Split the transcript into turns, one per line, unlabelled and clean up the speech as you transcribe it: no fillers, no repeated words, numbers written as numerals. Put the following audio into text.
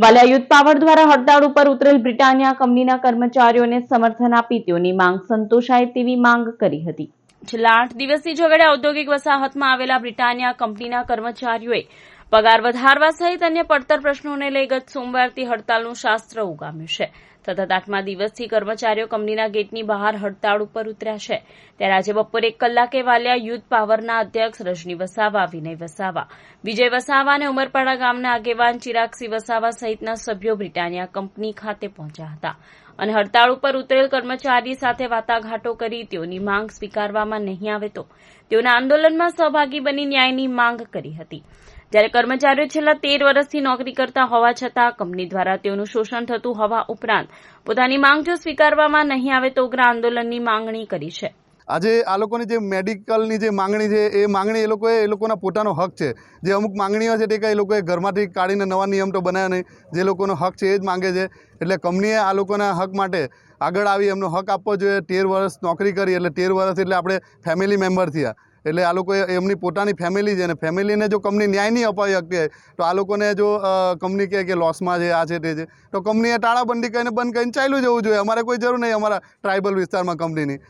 Valia youth power દ્વારા હડતાળ ઉપર ઉતરેલ બ્રિટાનિયા કંપનીના કર્મચારીઓને સમર્થન આપી તેઓની માંગ સંતોષાય તેવી માંગ કરી હતી। છેલ્લા 8 દિવસથી ઝઘડે ઔદ્યોગિક વસાહતમાં આવેલા બ્રિટાનિયા કંપનીના કર્મચારીઓએ પગાર વધારવા સહિત અન્ય પડતર પ્રશ્નોને લઈ ગત સોમવારથી હડતાળનું શાસ્ત્ર ઉગામ્યું છે। સતત 8મા દિવસથી કર્મચારીઓ કંપનીના ગેટની બહાર હડતાળ ઉપર ઉતર્યા છે। ત્યારે આજે બપોરે 1 કલાકે વાલિયા યુથ પાવરના અધ્યક્ષ રજની વસાવા, વિનય વસાવા, વિજય વસાવા અને ઉમરપાડા ગામના આગેવાન ચિરાગસિંહ વસાવા સહિતના સભ્યો બ્રિટાનિયા કંપની ખાતે પહોંચ્યા હતા અને હડતાળ ઉપર ઉતરેલ કર્મચારી સાથે વાટાઘાટો કરી તેઓની માંગ સ્વીકારવામાં નહીં આવે તો તેઓના આંદોલનમાં સહભાગી બની ન્યાયની માંગ કરી હતી। જ્યારે કર્મચારીઓ છેલ્લા 13 વર્ષથી નોકરી કરતા હોવા છતાં કંપની દ્વારા તેઓનું શોષણ થતું હોવા ઉપરાંત પોતાની માંગ જો સ્વીકારવામાં નહીં આવે તો ઉગ્ર આંદોલનની માંગણી કરી છે।
આજે આ લોકોની જે મેડિકલની જે માંગણી છે એ માંગણી એ લોકોના પોતાનો હક છે। જે અમુક માંગણીઓ છે તે કંઈ એ લોકોએ ઘરમાંથી કાઢીને નવા નિયમ તો બનાવ્યા નહીં। જે લોકોનો હક છે એ જ માંગે છે। એટલે કંપનીએ આ લોકોના હક માટે આગળ આવી એમનો હક આપવો જોઈએ। 13 વર્ષ નોકરી કરી એટલે 13 વર્ષ એટલે આપણે ફેમિલી મેમ્બર થયા। એટલે આ લોકોએ એમની પોતાની ફેમિલી છે અને ફેમિલીને જો કંપની ન્યાય નહીં અપાવી શકતી હોય તો આ લોકોને જો કંપની કહે કે લોસમાં છે, આ છે, તે છે, તો કંપનીએ તાળાબંધી કરીને બંધ કરીને ચાલ્યું જવું જોઈએ। અમારે કોઈ જરૂર નહીં અમારા ટ્રાઇબલ વિસ્તારમાં કંપનીની।